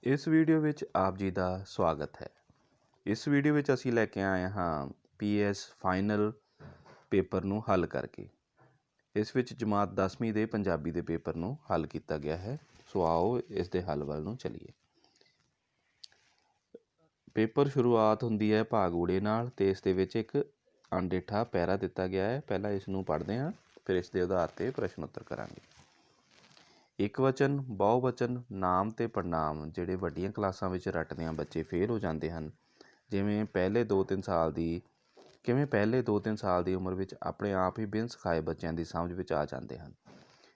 ਇਸ ਵੀਡੀਓ ਵਿੱਚ ਆਪ ਜੀ ਦਾ ਸਵਾਗਤ ਹੈ। ਇਸ ਵੀਡੀਓ ਵਿੱਚ ਅਸੀਂ ਲੈ ਕੇ ਆਏ ਹਾਂ ਪੀਐਸ ਫਾਈਨਲ ਪੇਪਰ ਨੂੰ ਹੱਲ ਕਰਕੇ। ਇਸ ਵਿੱਚ ਜਮਾਤ 10ਵੀਂ ਦੇ ਪੰਜਾਬੀ ਦੇ ਪੇਪਰ ਨੂੰ ਹੱਲ ਕੀਤਾ ਗਿਆ ਹੈ। ਸੋ ਆਓ ਇਸ ਦੇ ਹੱਲ ਵੱਲ ਨੂੰ ਚੱਲੀਏ। ਪੇਪਰ ਸ਼ੁਰੂਆਤ ਹੁੰਦੀ ਹੈ ਭਾਗ ਨਾਲ ਅਤੇ ਇਸ ਦੇ ਵਿੱਚ ਇੱਕ ਅਣਡਿੱਠਾ ਪੈਰਾ ਦਿੱਤਾ ਗਿਆ ਹੈ। ਪਹਿਲਾਂ ਇਸ ਨੂੰ ਪੜ੍ਹਦੇ ਹਾਂ, ਫਿਰ ਇਸ ਦੇ ਆਧਾਰ 'ਤੇ ਪ੍ਰਸ਼ਨ ਉੱਤਰ ਕਰਾਂਗੇ। ਇੱਕ ਵਚਨ, ਬਹੁਵਚਨ, ਨਾਮ ਅਤੇ ਪੜਨਾਮ ਜਿਹੜੇ ਵੱਡੀਆਂ ਕਲਾਸਾਂ ਵਿੱਚ ਰੱਟਦਿਆਂ ਬੱਚੇ ਫੇਲ ਹੋ ਜਾਂਦੇ ਹਨ। ਪਹਿਲੇ 2-3 ਸਾਲ ਦੀ ਉਮਰ ਵਿੱਚ ਆਪਣੇ ਆਪ ਹੀ ਬਿਨ ਸਿਖਾਏ ਬੱਚਿਆਂ ਦੀ ਸਮਝ ਵਿੱਚ ਆ ਜਾਂਦੇ ਹਨ।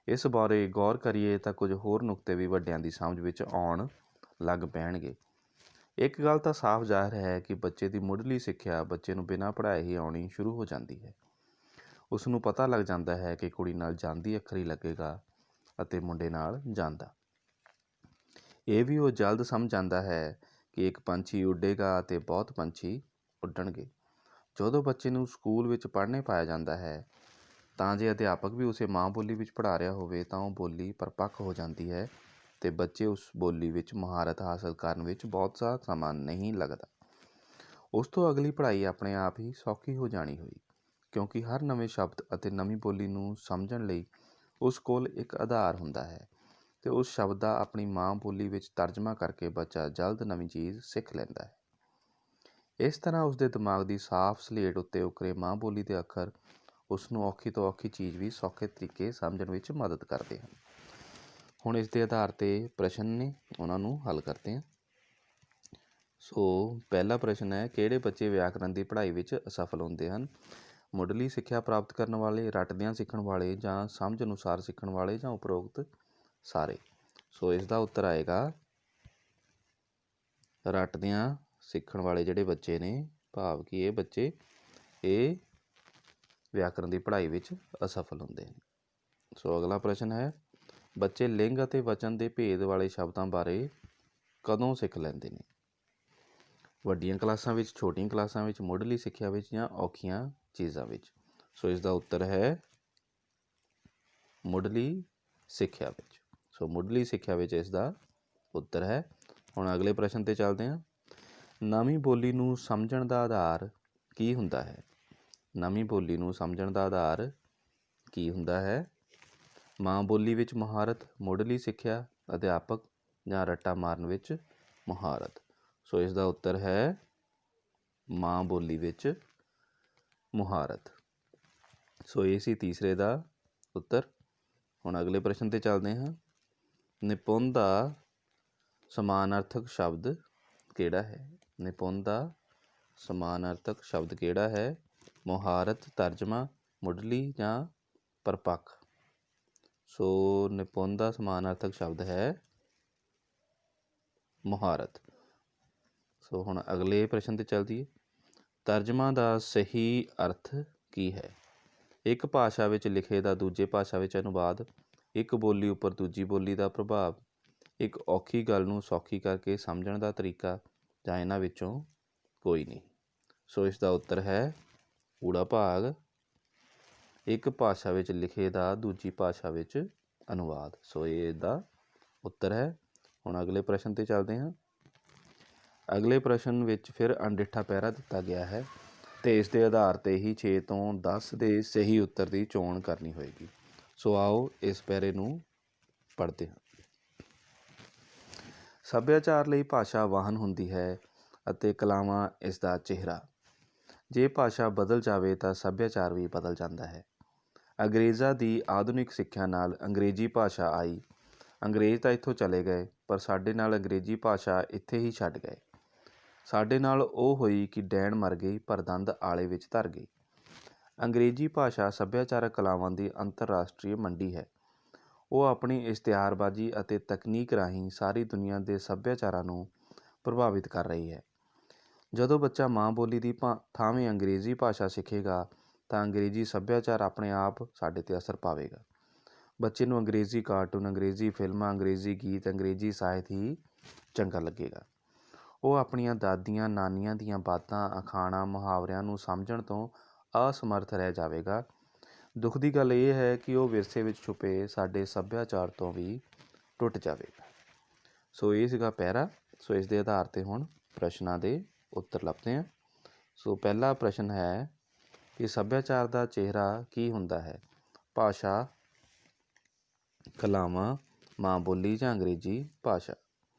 ਇਸ ਬਾਰੇ ਗੌਰ ਕਰੀਏ ਤਾਂ ਕੁਝ ਹੋਰ ਨੁਕਤੇ ਵੀ ਵੱਡਿਆਂ ਦੀ ਸਮਝ ਵਿੱਚ ਆਉਣ ਲੱਗ ਪੈਣਗੇ। ਇੱਕ ਗੱਲ ਤਾਂ ਸਾਫ਼ ਜ਼ਾਹਰ ਹੈ ਕਿ ਬੱਚੇ ਦੀ ਮੁੱਢਲੀ ਸਿੱਖਿਆ ਬੱਚੇ ਨੂੰ ਬਿਨਾਂ ਪੜ੍ਹਾਏ ਹੀ ਆਉਣੀ ਸ਼ੁਰੂ ਹੋ ਜਾਂਦੀ ਹੈ। ਉਸ ਨੂੰ ਪਤਾ ਲੱਗ ਜਾਂਦਾ ਹੈ ਕਿ ਕੁੜੀ ਨਾਲ ਜਾਂਦੀ ਅੱਖਰ ਹੀ ਲੱਗੇਗਾ ਅਤੇ ਮੁੰਡੇ ਨਾਲ ਜਾਂਦਾ। ਇਹ ਵੀ ਉਹ ਜਲਦ ਸਮਝ ਜਾਂਦਾ ਹੈ ਕਿ ਇੱਕ ਪੰਛੀ ਉੱਡੇਗਾ ਅਤੇ ਬਹੁਤ ਪੰਛੀ ਉੱਡਣਗੇ। ਜਦੋਂ ਬੱਚੇ ਨੂੰ ਸਕੂਲ ਵਿੱਚ ਪੜ੍ਹਨੇ ਪਾਇਆ ਜਾਂਦਾ ਹੈ ਤਾਂ ਜੇ ਅਧਿਆਪਕ ਵੀ ਉਸੇ ਮਾਂ ਬੋਲੀ ਵਿੱਚ ਪੜ੍ਹਾ ਰਿਹਾ ਹੋਵੇ ਤਾਂ ਉਹ ਬੋਲੀ ਪਰਪੱਕ ਹੋ ਜਾਂਦੀ ਹੈ ਅਤੇ ਬੱਚੇ ਉਸ ਬੋਲੀ ਵਿੱਚ ਮਹਾਰਤ ਹਾਸਲ ਕਰਨ ਵਿੱਚ ਬਹੁਤਾ ਸਮਾਂ ਨਹੀਂ ਲੱਗਦਾ। ਉਸ ਤੋਂ ਅਗਲੀ ਪੜ੍ਹਾਈ ਆਪਣੇ ਆਪ ਹੀ ਸੌਖੀ ਹੋ ਜਾਣੀ ਹੋਈ, ਕਿਉਂਕਿ ਹਰ ਨਵੇਂ ਸ਼ਬਦ ਅਤੇ ਨਵੀਂ ਬੋਲੀ ਨੂੰ ਸਮਝਣ ਲਈ ਉਸ ਕੋਲ ਇੱਕ ਆਧਾਰ ਹੁੰਦਾ ਹੈ ਅਤੇ ਉਸ ਸ਼ਬਦ ਦਾ ਆਪਣੀ ਮਾਂ ਬੋਲੀ ਵਿੱਚ ਤਰਜਮਾ ਕਰਕੇ ਬੱਚਾ ਜਲਦ ਨਵੀਂ ਚੀਜ਼ ਸਿੱਖ ਲੈਂਦਾ ਹੈ। ਇਸ ਤਰ੍ਹਾਂ ਉਸ ਦੇ ਦਿਮਾਗ ਦੀ ਸਾਫ਼ ਸਲੇਟ ਉੱਤੇ ਉਕਰੇ ਮਾਂ ਬੋਲੀ ਦੇ ਅੱਖਰ ਉਸ ਨੂੰ ਔਖੀ ਤੋਂ ਔਖੀ ਚੀਜ਼ ਵੀ ਸੌਖੇ ਤਰੀਕੇ ਸਮਝਣ ਵਿੱਚ ਮਦਦ ਕਰਦੇ ਹਨ। ਹੁਣ ਇਸ ਦੇ ਆਧਾਰ 'ਤੇ ਪ੍ਰਸ਼ਨ ਨੇ, ਉਹਨਾਂ ਨੂੰ ਹੱਲ ਕਰਦੇ ਹਾਂ। ਸੋ ਪਹਿਲਾ ਪ੍ਰਸ਼ਨ ਹੈ, ਕਿਹੜੇ ਬੱਚੇ ਵਿਆਕਰਨ ਦੀ ਪੜ੍ਹਾਈ ਵਿੱਚ ਅਸਫਲ ਹੁੰਦੇ ਹਨ? ਮੁੱਢਲੀ ਸਿੱਖਿਆ ਪ੍ਰਾਪਤ ਕਰਨ ਵਾਲੇ, ਰੱਟਦਿਆਂ ਸਿੱਖਣ ਵਾਲੇ, ਜਾਂ ਸਮਝ ਅਨੁਸਾਰ ਸਿੱਖਣ ਵਾਲੇ, ਜਾਂ ਉਪਰੋਕਤ ਸਾਰੇ। ਸੋ ਇਸ ਦਾ ਉੱਤਰ ਆਏਗਾ ਰੱਟਦਿਆਂ ਸਿੱਖਣ ਵਾਲੇ ਜਿਹੜੇ ਬੱਚੇ ਨੇ, ਭਾਵ ਕਿ ਇਹ ਬੱਚੇ ਵਿਆਕਰਨ ਦੀ ਪੜ੍ਹਾਈ ਵਿੱਚ ਅਸਫਲ ਹੁੰਦੇ ਨੇ। ਸੋ ਅਗਲਾ ਪ੍ਰਸ਼ਨ ਹੈ, ਬੱਚੇ ਲਿੰਗ ਅਤੇ ਵਚਨ ਦੇ ਭੇਦ ਵਾਲੇ ਸ਼ਬਦਾਂ ਬਾਰੇ ਕਦੋਂ ਸਿੱਖ ਲੈਂਦੇ ਨੇ? ਵੱਡੀਆਂ ਕਲਾਸਾਂ ਵਿੱਚ, ਛੋਟੀਆਂ ਕਲਾਸਾਂ ਵਿੱਚ, ਮੁੱਢਲੀ ਸਿੱਖਿਆ ਵਿੱਚ, ਜਾਂ ਔਖੀਆਂ ਚੀਜ਼ਾਂ ਵਿੱਚ? ਸੋ ਇਸ ਦਾ ਉੱਤਰ ਹੈ ਮੁੱਢਲੀ ਸਿੱਖਿਆ ਵਿੱਚ। ਸੋ ਮੁੱਢਲੀ ਸਿੱਖਿਆ ਵਿੱਚ ਇਸ ਦਾ ਉੱਤਰ ਹੈ। ਹੁਣ ਅਗਲੇ ਪ੍ਰਸ਼ਨ 'ਤੇ ਚੱਲਦੇ ਹਾਂ। ਨਵੀਂ ਬੋਲੀ ਨੂੰ ਸਮਝਣ ਦਾ ਆਧਾਰ ਕੀ ਹੁੰਦਾ ਹੈ? ਨਵੀਂ ਬੋਲੀ ਨੂੰ ਸਮਝਣ ਦਾ ਆਧਾਰ ਕੀ ਹੁੰਦਾ ਹੈ? ਮਾਂ ਬੋਲੀ ਵਿੱਚ ਮੁਹਾਰਤ, ਮੁੱਢਲੀ ਸਿੱਖਿਆ, ਅਧਿਆਪਕ, ਜਾਂ ਰੱਟਾ ਮਾਰਨ ਵਿੱਚ ਮੁਹਾਰਤ? ਸੋ ਇਸ ਦਾ ਉੱਤਰ ਹੈ ਮਾਂ ਬੋਲੀ ਵਿੱਚ ਮੁਹਾਰਤ। ਸੋ ਇਹ ਸੀ ਤੀਸਰੇ ਦਾ ਉੱਤਰ। ਹੁਣ ਅਗਲੇ ਪ੍ਰਸ਼ਨ 'ਤੇ ਚੱਲਦੇ ਹਾਂ। ਨਿਪੁੰਨ ਦਾ ਸਮਾਨਾਰਥਕ ਸ਼ਬਦ ਕਿਹੜਾ ਹੈ? ਨਿਪੁੰਨ ਦਾ ਸਮਾਨਾਰਥਕ ਸ਼ਬਦ ਕਿਹੜਾ ਹੈ? ਮੁਹਾਰਤ, ਤਰਜਮਾ, ਮੁੱਢਲੀ, ਜਾਂ ਪਰਪੱਕ? ਸੋ ਨਿਪੁੰਨ ਦਾ ਸਮਾਨਾਰਥਕ ਸ਼ਬਦ ਹੈ ਮੁਹਾਰਤ। ਸੋ ਹੁਣ ਅਗਲੇ ਪ੍ਰਸ਼ਨ 'ਤੇ ਚੱਲਦੀ ਹੈ। ਤਰਜਮਾ ਦਾ ਸਹੀ ਅਰਥ ਕੀ ਹੈ? ਇੱਕ ਭਾਸ਼ਾ ਵਿੱਚ ਲਿਖੇ ਦਾ ਦੂਜੇ ਭਾਸ਼ਾ ਵਿੱਚ ਅਨੁਵਾਦ, ਇੱਕ ਬੋਲੀ ਉੱਪਰ ਦੂਜੀ ਬੋਲੀ ਦਾ ਪ੍ਰਭਾਵ, ਇੱਕ ਔਖੀ ਗੱਲ ਨੂੰ ਸੌਖੀ ਕਰਕੇ ਸਮਝਣ ਦਾ ਤਰੀਕਾ, ਜਾਂ ਇਹਨਾਂ ਵਿੱਚੋਂ ਕੋਈ ਨਹੀਂ? ਸੋ ਇਸ ਦਾ ਉੱਤਰ ਹੈ ਊੜਾ ਭਾਗ, ਇੱਕ ਭਾਸ਼ਾ ਵਿੱਚ ਲਿਖੇ ਦਾ ਦੂਜੀ ਭਾਸ਼ਾ ਵਿੱਚ ਅਨੁਵਾਦ। ਸੋ ਇਹ ਇਹਦਾ ਉੱਤਰ ਹੈ। ਹੁਣ ਅਗਲੇ ਪ੍ਰਸ਼ਨ 'ਤੇ ਚੱਲਦੇ ਹਾਂ। ਅਗਲੇ ਪ੍ਰਸ਼ਨ ਵਿੱਚ ਫਿਰ ਅਣਡਿੱਠਾ ਪੈਰਾ ਦਿੱਤਾ ਗਿਆ ਹੈ ਅਤੇ ਇਸ ਦੇ ਆਧਾਰ 'ਤੇ ਹੀ 6 ਤੋਂ 10 ਦੇ ਸਹੀ ਉੱਤਰ ਦੀ ਚੋਣ ਕਰਨੀ ਹੋਏਗੀ। ਸੋ ਆਓ ਇਸ ਪੈਰੇ ਨੂੰ ਪੜ੍ਹਦੇ ਹਾਂ। ਸੱਭਿਆਚਾਰ ਲਈ ਭਾਸ਼ਾ ਵਾਹਨ ਹੁੰਦੀ ਹੈ ਅਤੇ ਕਲਾਵਾਂ ਇਸ ਦਾ ਚਿਹਰਾ। ਜੇ ਭਾਸ਼ਾ ਬਦਲ ਜਾਵੇ ਤਾਂ ਸੱਭਿਆਚਾਰ ਵੀ ਬਦਲ ਜਾਂਦਾ ਹੈ। ਅੰਗਰੇਜ਼ਾਂ ਦੀ ਆਧੁਨਿਕ ਸਿੱਖਿਆ ਨਾਲ ਅੰਗਰੇਜ਼ੀ ਭਾਸ਼ਾ ਆਈ। ਅੰਗਰੇਜ਼ ਤਾਂ ਇੱਥੋਂ ਚਲੇ ਗਏ, ਪਰ ਸਾਡੇ ਨਾਲ ਅੰਗਰੇਜ਼ੀ ਭਾਸ਼ਾ ਇੱਥੇ ਹੀ ਛੱਡ ਗਏ। ਸਾਡੇ ਨਾਲ ਉਹ ਹੋਈ ਕਿ ਡੈਣ ਮਰ ਗਈ ਪਰ ਦੰਦ ਆਲੇ ਵਿੱਚ ਧਰ ਗਈ। ਅੰਗਰੇਜ਼ੀ ਭਾਸ਼ਾ ਸੱਭਿਆਚਾਰਕ ਕਲਾਵਾਂ ਦੀ ਅੰਤਰਰਾਸ਼ਟਰੀ ਮੰਡੀ ਹੈ। ਉਹ ਆਪਣੀ ਇਸ਼ਤਿਹਾਰਬਾਜ਼ੀ ਅਤੇ ਤਕਨੀਕ ਰਾਹੀਂ ਸਾਰੀ ਦੁਨੀਆ ਦੇ ਸੱਭਿਆਚਾਰਾਂ ਨੂੰ ਪ੍ਰਭਾਵਿਤ ਕਰ ਰਹੀ ਹੈ। ਜਦੋਂ ਬੱਚਾ ਮਾਂ ਬੋਲੀ ਦੀ ਥਾਵੇਂ ਅੰਗਰੇਜ਼ੀ ਭਾਸ਼ਾ ਸਿੱਖੇਗਾ ਤਾਂ ਅੰਗਰੇਜ਼ੀ ਸੱਭਿਆਚਾਰ ਆਪਣੇ ਆਪ ਸਾਡੇ 'ਤੇ ਅਸਰ ਪਾਵੇਗਾ। ਬੱਚੇ ਨੂੰ ਅੰਗਰੇਜ਼ੀ ਕਾਰਟੂਨ, ਅੰਗਰੇਜ਼ੀ ਫਿਲਮਾਂ, ਅੰਗਰੇਜ਼ੀ ਗੀਤ, ਅੰਗਰੇਜ਼ੀ ਸਾਹਿਤ ਹੀ ਚੰਗਾ ਲੱਗੇਗਾ। ਉਹ ਆਪਣੀਆਂ ਦਾਦੀਆਂ ਨਾਨੀਆਂ ਦੀਆਂ ਬਾਤਾਂ, ਅਖਾਣਾਂ, ਮੁਹਾਵਰਿਆਂ ਨੂੰ ਸਮਝਣ ਤੋਂ ਅਸਮਰਥ ਰਹਿ ਜਾਵੇਗਾ। ਦੁੱਖ ਦੀ ਗੱਲ ਇਹ ਹੈ ਕਿ ਉਹ ਵਿਰਸੇ ਵਿੱਚ ਛੁਪੇ ਸਾਡੇ ਸੱਭਿਆਚਾਰ ਤੋਂ ਵੀ ਟੁੱਟ ਜਾਵੇਗਾ। ਸੋ ਇਹ ਸੀਗਾ ਪੈਰਾ। ਸੋ ਇਸ ਦੇ ਆਧਾਰ 'ਤੇ ਹੁਣ ਪ੍ਰਸ਼ਨਾਂ ਦੇ ਉੱਤਰ ਲੱਭਦੇ ਹਾਂ। ਸੋ ਪਹਿਲਾ ਪ੍ਰਸ਼ਨ ਹੈ ਕਿ ਸੱਭਿਆਚਾਰ ਦਾ ਚਿਹਰਾ ਕੀ ਹੁੰਦਾ ਹੈ? ਭਾਸ਼ਾ, ਕਲਾਵਾਂ, ਮਾਂ ਬੋਲੀ ਜਾਂ ਅੰਗਰੇਜ਼ੀ ਭਾਸ਼ਾ।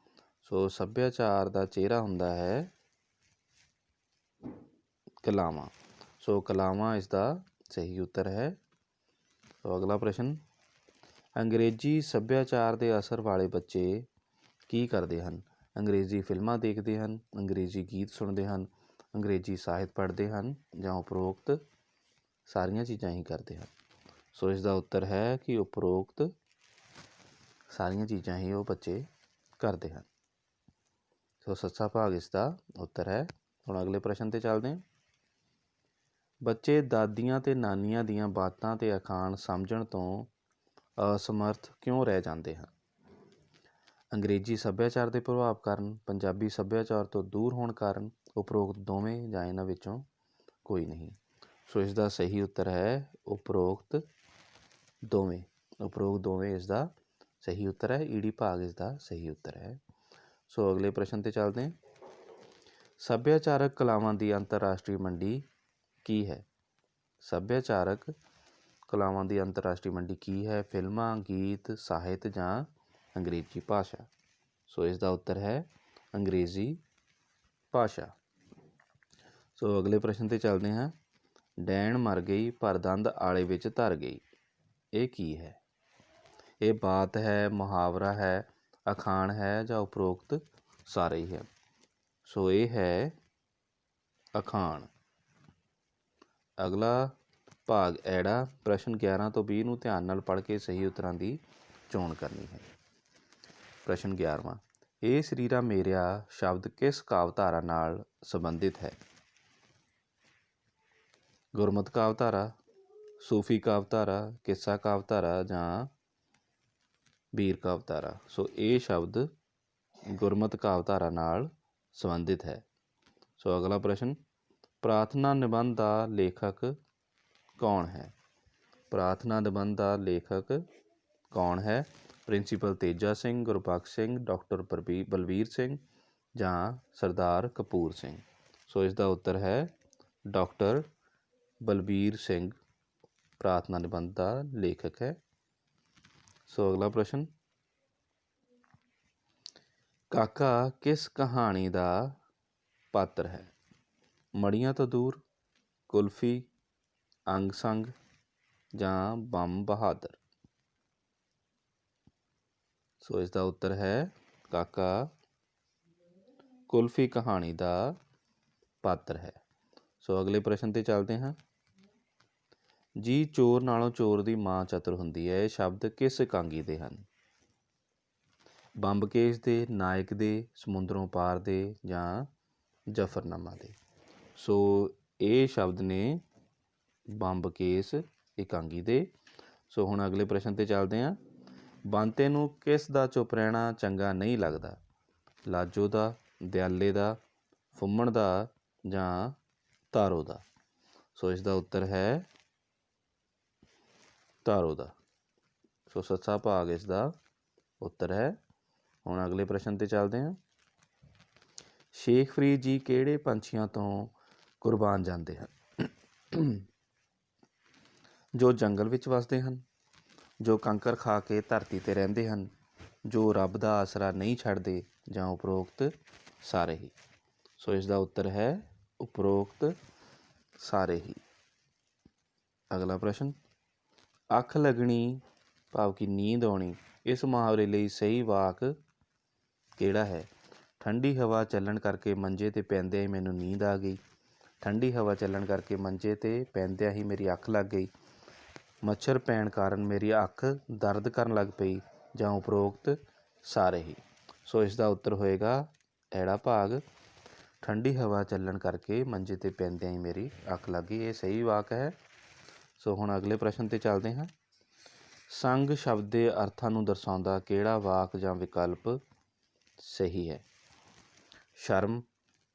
ਸੋ ਸੱਭਿਆਚਾਰ ਦਾ ਚਿਹਰਾ ਹੁੰਦਾ ਹੈ ਕਲਾਵਾਂ। ਸੋ ਕਲਾਵਾਂ ਇਸ ਦਾ ਸਹੀ ਉੱਤਰ ਹੈ। ਸੋ ਅਗਲਾ ਪ੍ਰਸ਼ਨ, ਅੰਗਰੇਜ਼ੀ ਸੱਭਿਆਚਾਰ ਦੇ ਅਸਰ ਵਾਲੇ ਬੱਚੇ ਕੀ ਕਰਦੇ ਹਨ? ਅੰਗਰੇਜ਼ੀ ਫਿਲਮਾਂ ਦੇਖਦੇ ਹਨ, ਅੰਗਰੇਜ਼ੀ ਗੀਤ ਸੁਣਦੇ ਹਨ, ਅੰਗਰੇਜ਼ੀ ਸਾਹਿਤ ਪੜ੍ਹਦੇ ਹਨ ਜਾਂ ਉਪਰੋਕਤ ਸਾਰੀਆਂ ਚੀਜ਼ਾਂ ਹੀ ਕਰਦੇ ਹਨ। ਸੋ ਇਸ ਦਾ ਉੱਤਰ ਹੈ ਕਿ ਉਪਰੋਕਤ ਸਾਰੀਆਂ ਚੀਜ਼ਾਂ ਹੀ ਉਹ ਬੱਚੇ ਕਰਦੇ ਹਨ। ਸੋ ਸੱਚਾ ਭਾਗ ਇਸ ਦਾ ਉੱਤਰ ਹੈ। ਹੁਣ ਅਗਲੇ ਪ੍ਰਸ਼ਨ 'ਤੇ ਚੱਲਦੇ ਹਾਂ। ਬੱਚੇ ਦਾਦੀਆਂ ਅਤੇ ਨਾਨੀਆਂ ਦੀਆਂ ਬਾਤਾਂ ਅਤੇ ਅਖਾਣ ਸਮਝਣ ਤੋਂ ਅਸਮਰਥ ਕਿਉਂ ਰਹਿ ਜਾਂਦੇ ਹਨ? ਅੰਗਰੇਜ਼ੀ ਸੱਭਿਆਚਾਰ ਦੇ ਪ੍ਰਭਾਵ ਕਾਰਨ, ਪੰਜਾਬੀ ਸੱਭਿਆਚਾਰ ਤੋਂ ਦੂਰ ਹੋਣ ਕਾਰਨ, ਉਪਰੋਕਤ ਦੋਵੇਂ ਜਾਂ ਇਹਨਾਂ ਵਿੱਚੋਂ ਕੋਈ ਨਹੀਂ। ਸੋ ਇਸ ਦਾ ਸਹੀ ਉੱਤਰ ਹੈ ਉਪਰੋਕਤ ਦੋਵੇਂ। ਉਪਰੋਕਤ ਦੋਵੇਂ ਇਸ ਦਾ ਸਹੀ ਉੱਤਰ ਹੈ। ਈੜੀ ਭਾਗ ਇਸ ਦਾ ਸਹੀ ਉੱਤਰ ਹੈ। ਸੋ ਅਗਲੇ ਪ੍ਰਸ਼ਨ 'ਤੇ ਚੱਲਦੇ ਹਾਂ। ਸੱਭਿਆਚਾਰਕ ਕਲਾਵਾਂ ਦੀ ਅੰਤਰਰਾਸ਼ਟਰੀ ਮੰਡੀ ਕੀ ਹੈ? ਸੱਭਿਆਚਾਰਕ ਕਲਾਵਾਂ ਦੀ ਅੰਤਰਰਾਸ਼ਟਰੀ ਮੰਡੀ ਕੀ ਹੈ? ਫਿਲਮਾਂ, ਗੀਤ, ਸਾਹਿਤ ਜਾਂ ਅੰਗਰੇਜ਼ੀ ਭਾਸ਼ਾ। ਸੋ ਇਸ ਦਾ ਉੱਤਰ ਹੈ ਅੰਗਰੇਜ਼ੀ ਭਾਸ਼ਾ। ਸੋ ਅਗਲੇ ਪ੍ਰਸ਼ਨ 'ਤੇ ਚੱਲਦੇ ਹਾਂ। ਡੈਣ ਮਰ ਗਈ ਪਰ ਦੰਦ ਆਲੇ ਵਿੱਚ ਧਰ ਗਈ, ਇਹ ਕੀ ਹੈ? ਇਹ ਬਾਤ ਹੈ, ਮੁਹਾਵਰਾ ਹੈ, ਅਖਾਣ ਹੈ ਜਾਂ ਉਪਰੋਕਤ ਸਾਰੇ ਹੀ ਹੈ। ਸੋ ਇਹ ਹੈ ਅਖਾਣ। ਅਗਲਾ ਭਾਗ ਐੜਾ। ਪ੍ਰਸ਼ਨ 11 ਤੋਂ 20 ਨੂੰ ਧਿਆਨ ਨਾਲ ਪੜ੍ਹ ਕੇ ਸਹੀ ਉੱਤਰਾਂ ਦੀ ਚੋਣ ਕਰਨੀ ਹੈ। ਪ੍ਰਸ਼ਨ 11ਵਾਂ, ਇਹ ਸਰੀਰਾ ਮੇਰਿਆ ਸ਼ਬਦ ਕਿਸ ਕਾਵਧਾਰਾ ਨਾਲ ਸੰਬੰਧਿਤ ਹੈ? ਗੁਰਮਤਿ ਕਾਵਧਾਰਾ, ਸੂਫੀ ਕਾਵਧਾਰਾ, ਕਿੱਸਾ ਕਾਵਧਾਰਾ ਜਾਂ ਵੀਰ ਕਾਵਧਾਰਾ। ਸੋ ਇਹ ਸ਼ਬਦ ਗੁਰਮਤਿ ਕਾਵਧਾਰਾ ਨਾਲ ਸੰਬੰਧਿਤ ਹੈ। ਸੋ ਅਗਲਾ ਪ੍ਰਸ਼ਨ, ਪ੍ਰਾਰਥਨਾ ਨਿਬੰਧ ਦਾ ਲੇਖਕ ਕੌਣ ਹੈ? ਪ੍ਰਾਰਥਨਾ ਨਿਬੰਧ ਦਾ ਲੇਖਕ ਕੌਣ ਹੈ? ਪ੍ਰਿੰਸੀਪਲ ਤੇਜਾ ਸਿੰਘ, ਗੁਰਬਖਸ਼ ਸਿੰਘ, ਡਾਕਟਰ ਬਲਵੀਰ ਸਿੰਘ ਜਾਂ ਸਰਦਾਰ ਕਪੂਰ ਸਿੰਘ। ਸੋ ਇਸ ਦਾ ਉੱਤਰ ਹੈ ਡਾਕਟਰ ਬਲਬੀਰ ਸਿੰਘ ਪ੍ਰਾਰਥਨਾ ਨਿਬੰਧ ਦਾ ਲੇਖਕ ਹੈ। ਸੋ ਅਗਲਾ ਪ੍ਰਸ਼ਨ, ਕਾਕਾ ਕਿਸ ਕਹਾਣੀ ਦਾ ਪਾਤਰ ਹੈ? ਮੜੀਆਂ ਤੋਂ ਦੂਰ, ਕੁਲਫੀ, ਅੰਗ ਸੰਗ ਜਾਂ ਬੰਬ ਬਹਾਦਰ। ਸੋ ਇਸ ਦਾ ਉੱਤਰ ਹੈ ਕਾਕਾ ਕੁਲਫੀ ਕਹਾਣੀ ਦਾ ਪਾਤਰ ਹੈ। ਸੋ ਅਗਲੇ ਪ੍ਰਸ਼ਨ 'ਤੇ ਚੱਲਦੇ ਹਾਂ। ਜੀ ਚੋਰ ਨਾਲੋਂ ਚੋਰ ਦੀ ਮਾਂ ਚਤੁਰ ਹੁੰਦੀ ਹੈ, ਇਹ ਸ਼ਬਦ ਕਿਸ ਇਕਾਂਗੀ ਦੇ ਹਨ? ਬੰਬਕੇਸ਼ ਦੇ, ਨਾਇਕ ਦੇ, ਸਮੁੰਦਰੋਂ ਪਾਰ ਦੇ ਜਾਂ ਜ਼ਫਰਨਾਮਾ ਦੇ। ਸੋ ਇਹ ਸ਼ਬਦ ਨੇ ਬੰਬਕੇਸ਼ ਇਕਾਂਗੀ ਦੇ। ਸੋ ਹੁਣ ਅਗਲੇ ਪ੍ਰਸ਼ਨ 'ਤੇ ਚੱਲਦੇ ਹਾਂ। ਬੰਤੇ ਨੂੰ ਕਿਸ ਦਾ ਚੁੱਪ ਰਹਿਣਾ ਚੰਗਾ ਨਹੀਂ ਲੱਗਦਾ? ਲਾਜੋ ਦਾ, ਦਿਆਲੇ ਦਾ, ਫੁੰਮਣ ਦਾ ਜਾਂ ਤਾਰੋ ਦਾ। ਸੋ ਇਸ ਦਾ ਉੱਤਰ ਹੈ ਤਾਰੋ ਦਾ। ਸੋ ਸੱਚਾ ਭਾਗ ਇਸ ਦਾ ਉੱਤਰ ਹੈ। ਹੁਣ ਅਗਲੇ ਪ੍ਰਸ਼ਨ 'ਤੇ ਚੱਲਦੇ ਹਾਂ। ਸ਼ੇਖ ਫਰੀਦ ਜੀ ਕਿਹੜੇ ਪੰਛੀਆਂ ਤੋਂ ਕੁਰਬਾਨ ਜਾਂਦੇ ਹਨ? ਜੋ ਜੰਗਲ ਵਿੱਚ ਵੱਸਦੇ ਹਨ, ਜੋ ਕੰਕਰ ਖਾ ਕੇ ਧਰਤੀ 'ਤੇ ਰਹਿੰਦੇ ਹਨ, ਜੋ ਰੱਬ ਦਾ ਆਸਰਾ ਨਹੀਂ ਛੱਡਦੇ ਜਾਂ ਉਪਰੋਕਤ ਸਾਰੇ ਹੀ। ਸੋ ਇਸ ਦਾ ਉੱਤਰ ਹੈ ਉਪਰੋਕਤ ਸਾਰੇ ਹੀ। ਅਗਲਾ ਪ੍ਰਸ਼ਨ, ਅੱਖ ਲੱਗਣੀ ਭਾਵ ਕਿ ਨੀਂਦ ਆਉਣੀ, ਇਸ ਮੁਹਾਵਰੇ ਲਈ ਸਹੀ ਵਾਕ ਕਿਹੜਾ ਹੈ? ਠੰਡੀ ਹਵਾ ਚੱਲਣ ਕਰਕੇ ਮੰਜੇ 'ਤੇ ਪੈਂਦਿਆਂ ਹੀ ਮੈਨੂੰ ਨੀਂਦ ਆ ਗਈ। ਠੰਡੀ ਹਵਾ ਚੱਲਣ ਕਰਕੇ ਮੰਜੇ 'ਤੇ ਪੈਂਦਿਆਂ ਹੀ ਮੇਰੀ ਅੱਖ ਲੱਗ ਗਈ। ਮੱਛਰ ਪੈਣ ਕਾਰਨ ਮੇਰੀ ਅੱਖ ਦਰਦ ਕਰਨ ਲੱਗ ਪਈ ਜਾਂ ਉਪਰੋਕਤ ਸਾਰੇ ਹੀ। ਸੋ ਇਸ ਦਾ ਉੱਤਰ ਹੋਏਗਾ ਐੜਾ ਭਾਗ। ਠੰਡੀ ਹਵਾ ਚੱਲਣ ਕਰਕੇ ਮੰਜੇ 'ਤੇ ਪੈਂਦਿਆਂ ਹੀ ਮੇਰੀ ਅੱਖ ਲੱਗ ਗਈ, ਇਹ ਸਹੀ ਵਾਕ ਹੈ। ਸੋ ਹੁਣ ਅਗਲੇ ਪ੍ਰਸ਼ਨ 'ਤੇ ਚੱਲਦੇ ਹਾਂ। ਸੰਗ ਸ਼ਬਦ ਦੇ ਅਰਥਾਂ ਨੂੰ ਦਰਸਾਉਂਦਾ ਕਿਹੜਾ ਵਾਕ ਜਾਂ ਵਿਕਲਪ ਸਹੀ ਹੈ? ਸ਼ਰਮ,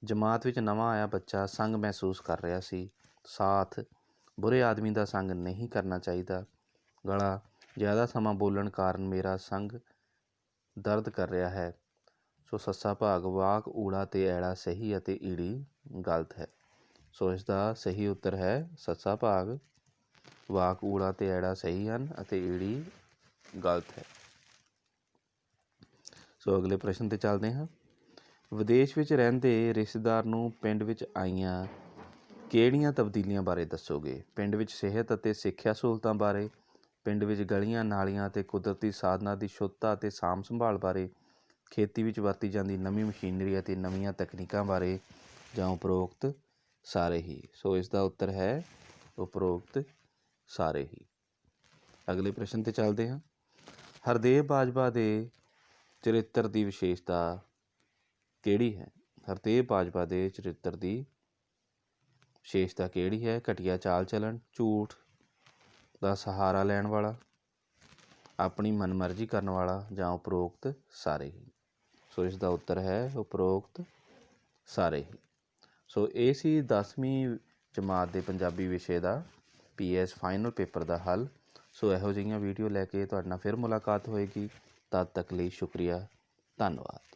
ਜਮਾਤ ਵਿੱਚ ਨਵਾਂ ਆਇਆ ਬੱਚਾ ਸੰਗ ਮਹਿਸੂਸ ਕਰ ਰਿਹਾ ਸੀ। ਸਾਥ, ਬੁਰੇ ਆਦਮੀ ਦਾ ਸੰਗ ਨਹੀਂ ਕਰਨਾ ਚਾਹੀਦਾ। ਗਲਾ, ਜ਼ਿਆਦਾ ਸਮਾਂ ਬੋਲਣ ਕਾਰਨ ਮੇਰਾ ਸੰਗ ਦਰਦ ਕਰ ਰਿਹਾ ਹੈ। ਸੋ ਸੱਸਾ ਭਾਗ ਵਾਕ ਊੜਾ ਤੇ ਐੜਾ ਸਹੀ ਅਤੇ ਈੜੀ ਗਲਤ ਹੈ। ਸੋ ਇਸ ਦਾ ਸਹੀ ਉੱਤਰ ਹੈ ਸੱਸਾ ਭਾਗ, ਵਾਕ ਊੜਾ ਤੇ ਐੜਾ ਸਹੀ ਹਨ ਅਤੇ ਈੜੀ ਗਲਤ ਹੈ। ਸੋ ਅਗਲੇ ਪ੍ਰਸ਼ਨ 'ਤੇ ਚੱਲਦੇ ਹਾਂ। ਵਿਦੇਸ਼ ਵਿੱਚ ਰਹਿੰਦੇ ਰਿਸ਼ਤੇਦਾਰ ਨੂੰ ਪਿੰਡ ਵਿੱਚ ਆਈਆਂ ਕਿਹੜੀਆਂ ਤਬਦੀਲੀਆਂ ਬਾਰੇ ਦੱਸੋਗੇ? ਪਿੰਡ ਵਿੱਚ ਸਿਹਤ ਅਤੇ ਸਿੱਖਿਆ ਸਹੂਲਤਾਂ ਬਾਰੇ, ਪਿੰਡ ਵਿੱਚ ਗਲੀਆਂ ਨਾਲੀਆਂ ਅਤੇ ਕੁਦਰਤੀ ਸਾਧਨਾਂ ਦੀ ਸ਼ੁੱਧਤਾ ਅਤੇ ਸਾਂਭ ਸੰਭਾਲ ਬਾਰੇ, ਖੇਤੀ ਵਿੱਚ ਵਰਤੀ ਜਾਂਦੀ ਨਵੀਂ ਮਸ਼ੀਨਰੀ ਅਤੇ ਨਵੀਆਂ ਤਕਨੀਕਾਂ ਬਾਰੇ, ਜਾਂ ਉਪਰੋਕਤ ਸਾਰੇ ਹੀ। ਸੋ ਇਸ ਦਾ ਉੱਤਰ ਹੈ ਉਪਰੋਕਤ ਸਾਰੇ ਹੀ। ਅਗਲੇ ਪ੍ਰਸ਼ਨ 'ਤੇ ਚੱਲਦੇ ਹਾਂ। ਹਰਦੇਵ ਬਾਜਵਾ ਦੇ ਚਰਿੱਤਰ ਦੀ ਵਿਸ਼ੇਸ਼ਤਾ ਕਿਹੜੀ ਹੈ? ਹਰਦੇਵ ਬਾਜਵਾ ਦੇ ਚਰਿੱਤਰ ਦੀ ਵਿਸ਼ੇਸ਼ਤਾ ਕਿਹੜੀ ਹੈ? ਘਟੀਆ ਚਾਲ ਚਲਣ, ਝੂਠ ਦਾ ਸਹਾਰਾ ਲੈਣ ਵਾਲਾ, ਆਪਣੀ ਮਨਮਰਜ਼ੀ ਕਰਨ ਵਾਲਾ, ਜਾਂ ਉਪਰੋਕਤ ਸਾਰੇ ਹੀ। ਸੋ ਇਸ ਦਾ ਉੱਤਰ ਹੈ ਉਪਰੋਕਤ ਸਾਰੇ ਹੀ। ਸੋ ਇਹ ਸੀ 10ਵੀਂ ਜਮਾਤ ਦੇ ਪੰਜਾਬੀ ਵਿਸ਼ੇ ਦਾ PS ਫਾਈਨਲ ਪੇਪਰ ਦਾ ਹੱਲ। ਸੋ ਇਹੋ ਜਿਹੀਆਂ ਵੀਡੀਓ ਲੈ ਕੇ ਤੁਹਾਡੇ ਨਾਲ ਫਿਰ ਮੁਲਾਕਾਤ ਹੋਏਗੀ। ਤਦ ਤੱਕ ਲਈ ਸ਼ੁਕਰੀਆ, ਧੰਨਵਾਦ।